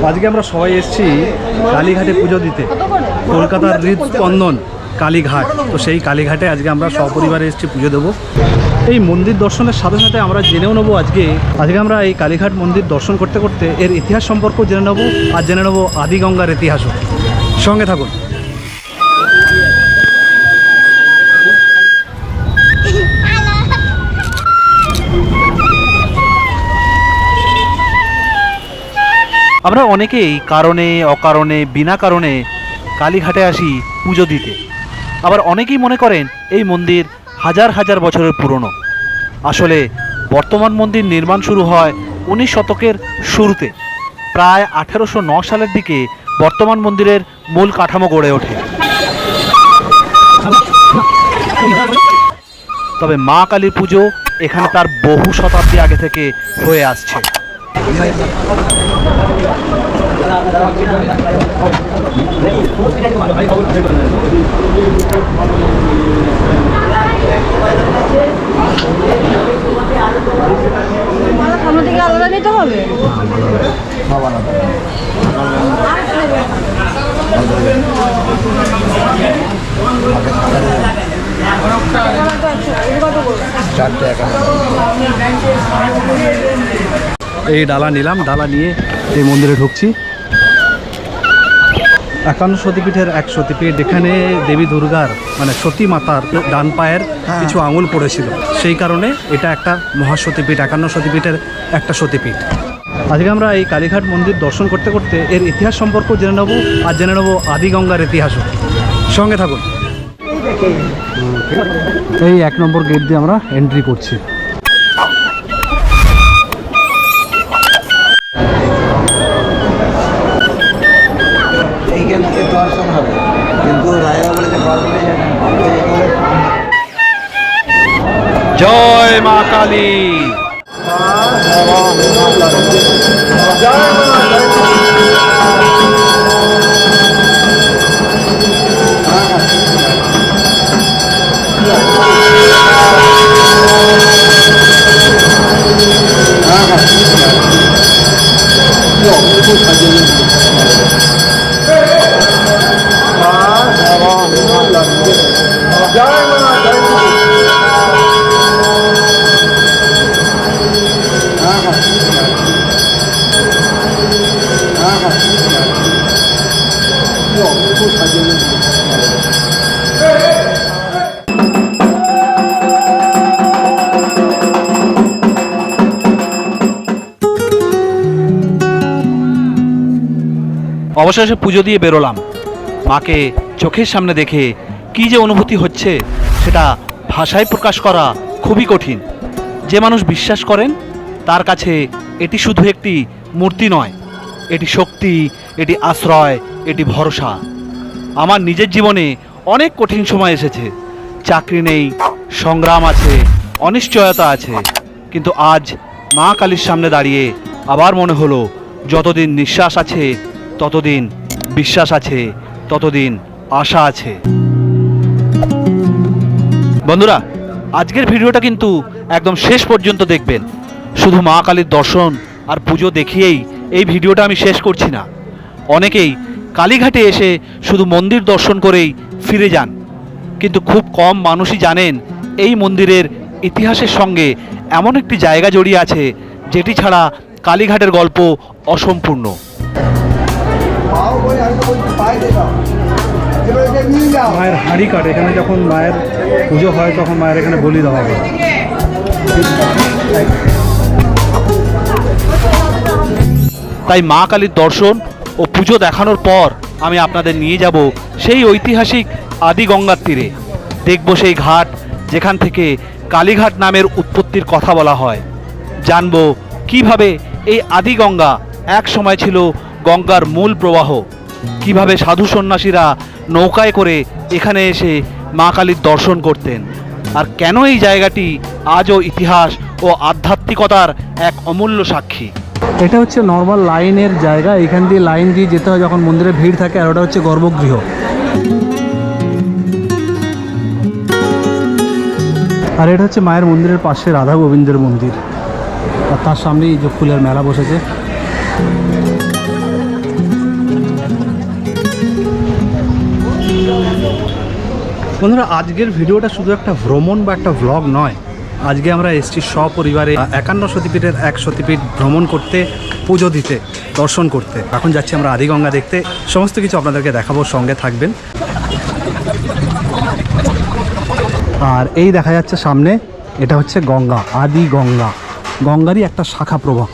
আজকে আমরা সবাই এসেছি কালীঘাটে পুজো দিতে, কলকাতার হৃদস্পন্দন কালীঘাট। তো সেই কালীঘাটে আজকে আমরা সপরিবারে এসেছি পুজো দেবো। এই মন্দির দর্শনের সাথে সাথে আমরা জেনেও নেবো আজকে আমরা এই কালীঘাট মন্দির দর্শন করতে করতে এর ইতিহাস সম্পর্কেও জেনে নেবো, আর জেনে নেবো আদিগঙ্গার ইতিহাসও। সঙ্গে থাকুন। আমরা অনেকেই কারণে অকারণে বিনা কারণে কালীঘাটে আসি পুজো দিতে। আবার অনেকেই মনে করেন এই মন্দির হাজার হাজার বছরের পুরনো। আসলে বর্তমান মন্দির নির্মাণ শুরু হয় 19 শতকের শুরুতে। প্রায় 1809 সালের দিকে বর্তমান মন্দিরের মূল কাঠামো গড়ে ওঠে। তবে মা কালীর পুজো এখানে তার বহু শতাব্দী আগে থেকে হয়ে আসছে। আলাদা নিতে হবে। এই ডালা নিলাম, ডালা নিয়ে এই মন্দিরে ঢুকছি। 51 সতীপীঠের এক সতীপীঠ। এখানে দেবী দুর্গার মানে সতী মাতার ডান পায়ের কিছু আঙুল পড়েছিল, সেই কারণে এটা একটা মহাসতীপীঠ, 51 সতীপীঠের একটা সতীপীঠ। আজকে আমরা এই কালীঘাট মন্দির দর্শন করতে করতে এর ইতিহাস সম্পর্কেও জেনে নেবো, আর জেনে নেবো আদিগঙ্গার ইতিহাসও। সঙ্গে থাকুন। এই 1 নম্বর গেট দিয়ে আমরা এন্ট্রি করছি। দর্শন হবে, কিন্তু জয় মা কালী। অবশেষে পুজো দিয়ে বেরোলাম। মাকে চোখের সামনে দেখে কি যে অনুভূতি হচ্ছে সেটা ভাষায় প্রকাশ করা খুবই কঠিন। যে মানুষ বিশ্বাস করেন তার কাছে এটি শুধু একটি মূর্তি নয়, এটি শক্তি, এটি আশ্রয়, এটি ভরসা। আমার নিজের জীবনে অনেক কঠিন সময় এসেছে। চাকরি নেই, সংগ্রাম আছে, অনিশ্চয়তা আছে, কিন্তু আজ মা কালীর সামনে দাঁড়িয়ে আবার মনে হলো যতদিন নিঃশ্বাস আছে ততদিন বিশ্বাস আছে, ততদিন আশা আছে। বন্ধুরা, আজকের ভিডিওটা কিন্তু একদম শেষ পর্যন্ত দেখবেন। শুধু মা কালীর দর্শন আর পুজো দেখিয়েই এই ভিডিওটা আমি শেষ করছি না। অনেকেই কালীঘাটে এসে শুধু মন্দির দর্শন করেই ফিরে যান, কিন্তু খুব কম মানুষই জানেন এই মন্দিরের ইতিহাসের সঙ্গে এমন একটি জায়গা জড়িয়ে আছে যেটি ছাড়া কালীঘাটের গল্প অসম্পূর্ণ। মায়ের হাঁড়ি কাঠ, এখানে যখন মায়ের পুজো হয় তখন মায়ের এখানে বলি দেওয়া হয়। তাই মা কালীর দর্শন ও পুজো দেখানোর পর আমি আপনাদের নিয়ে যাব সেই ঐতিহাসিক আদিগঙ্গার তীরে। দেখব সেই ঘাট যেখান থেকে কালীঘাট নামের উৎপত্তির কথা বলা হয়। জানব কিভাবে এই আদিগঙ্গা এক সময় ছিল গঙ্গার মূল প্রবাহ, কিভাবে সাধু সন্ন্যাসীরা নৌকায় করে এখানে এসে মা কালীর দর্শন করতেন, আর কেন এই জায়গাটি আজও ইতিহাস ও আধ্যাত্মিকতার এক অমূল্য সাক্ষী। এটা হচ্ছে নর্মাল লাইনের জায়গা, এখান দিয়ে লাইন দিয়ে যেতে হয় যখন মন্দিরে ভিড় থাকে, আর ওটা হচ্ছে গর্ভগৃহ। আর এটা হচ্ছে মায়ের মন্দিরের পাশে রাধা গোবিন্দের মন্দির, আর তার সামনেই এই যে ফুলের মেলা বসেছে। বন্ধুরা, আজকের ভিডিওটা শুধু একটা ভ্রমণ বা একটা ভ্লগ নয়। আজকে আমরা এসেছি সপরিবারে 51 সতীপীঠের এক সতীপীঠ ভ্রমণ করতে, পুজো দিতে, দর্শন করতে। এখন যাচ্ছি আমরা আদিগঙ্গা দেখতে, সমস্ত কিছু আপনাদেরকে দেখাবো, সঙ্গে থাকবেন। আর এই দেখা যাচ্ছে সামনে, এটা হচ্ছে গঙ্গা, আদি গঙ্গা, গঙ্গারই একটা শাখা প্রবাহ।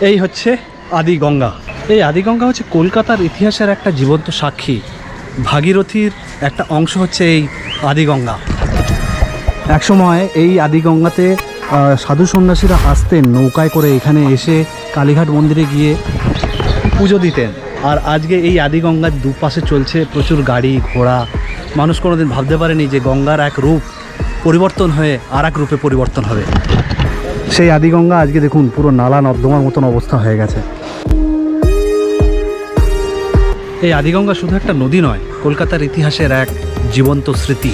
এই হচ্ছে আদি গঙ্গা। এই আদি গঙ্গা হচ্ছে কলকাতার ইতিহাসের একটা জীবন্ত সাক্ষী। ভাগীরথীর একটা অংশ হচ্ছে এই আদি গঙ্গা। একসময় এই আদি গঙ্গাতে সাধু সন্ন্যাসীরা আসতেন নৌকায় করে, এখানে এসে কালীঘাট মন্দিরে গিয়ে পুজো দিতেন। আর আজকে এই আদি গঙ্গার দুপাশে চলছে প্রচুর গাড়ি ঘোড়া। মানুষ কোনোদিন ভাবতে পারেনি যে গঙ্গার এক রূপ পরিবর্তন হয়ে আর এক রূপে পরিবর্তন হবে। সেই আদি গঙ্গা আজকে দেখুন পুরো নালা নর্দমার মতন অবস্থা হয়ে গেছে। এই আদিগঙ্গা শুধু একটা নদী নয়, কলকাতার ইতিহাসের এক জীবন্ত স্মৃতি।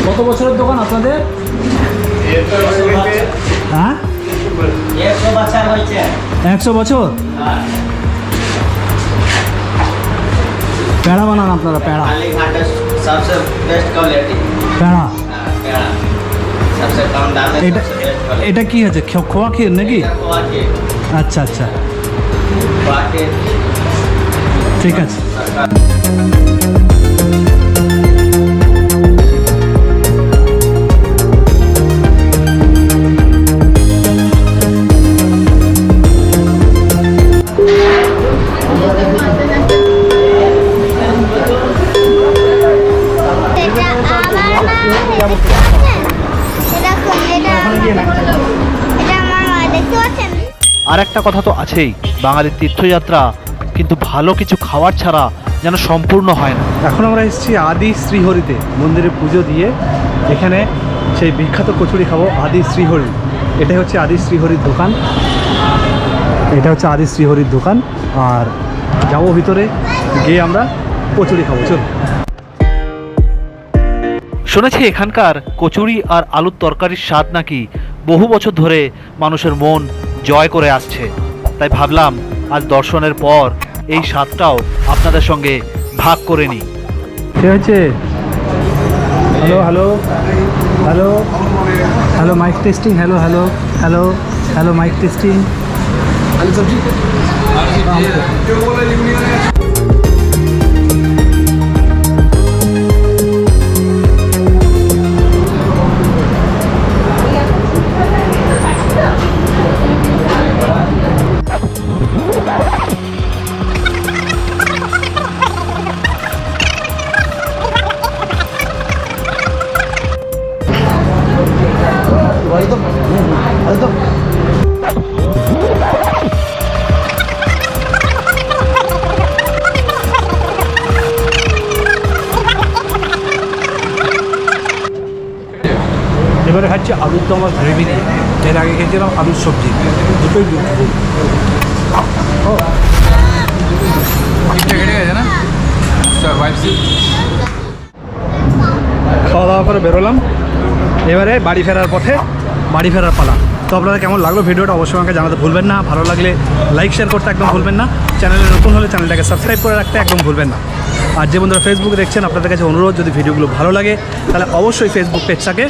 কত বছরের দোকান আপনাদের? হ্যাঁ, 100 বছর। পেড়া বানান আপনারা? পেড়া, सबसे बेस्ट क्वालिटी পেড়া। पेड़ा सबसे कम दाम में এটা सबसे बेस्ट क्वालिटी এটা কি আছে, খোয়া ক্ষীর নাকি? खोआ के আচ্ছা আচ্ছা, खोआ के ঠিক আছে। আর একটা কথা তো আছেই, বাঙালির তীর্থযাত্রা কিন্তু ভালো কিছু খাওয়ার ছাড়া যেন সম্পূর্ণ হয় না। এখন আমরা এসেছি আদি শ্রীহরিতে, মন্দিরে পুজো দিয়ে এখানে সেই বিখ্যাত কচুরি খাবো, আদি শ্রীহরি। এটাই হচ্ছে আদি শ্রীহরির দোকান, এটা হচ্ছে আদি শ্রীহরির দোকান। আর যাবো ভিতরে গিয়ে আমরা কচুরি খাবো, চল। শুনেছি এখানকার কচুরি আর আলুর তরকারির স্বাদ নাকি বহু বছর ধরে মানুষের মন জয় করে আসছে। তাই ভাবলাম আজ দর্শনের পর এই স্বাদটাও আপনাদের সঙ্গে ভাগ করে নিই। ঠিক আছে, hello hello hello hello, mic testing, hello hello hello hello, mic testing. এবারে খাচ্ছি আলুর দম আর গ্রেভি দিয়ে। এর আগে খেয়েছিলাম আলুর সবজি, দুটোই বিউটিফুল। খাওয়া দাওয়া করে বেরোলাম, এবারে বাড়ি ফেরার পথে, বাড়ি ফেরার পালা। তো আপনাদের কেমন লাগলো ভিডিওটা অবশ্যই আমাকে জানাতে ভুলবেন না। ভালো লাগলে লাইক শেয়ার করতে একদম ভুলবেন না। চ্যানেলে নতুন হলে চ্যানেলটাকে সাবস্ক্রাইব করে রাখতে একদম ভুলবেন না। আর যে বন্ধুরা ফেসবুকে দেখছেন, আপনাদের কাছে অনুরোধ, যদি ভিডিওগুলো ভালো লাগে তাহলে অবশ্যই ফেসবুক পেজটাকে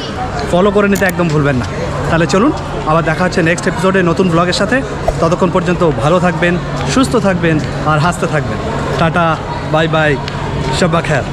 ফলো করে নিতে একদম ভুলবেন না। তাহলে চলুন, আবার দেখা হচ্ছে নেক্সট এপিসোডে নতুন ব্লগের সাথে। ততক্ষণ পর্যন্ত ভালো থাকবেন, সুস্থ থাকবেন আর হাসতে থাকবেন। টাটা, বাই বাই, শব্বা খের।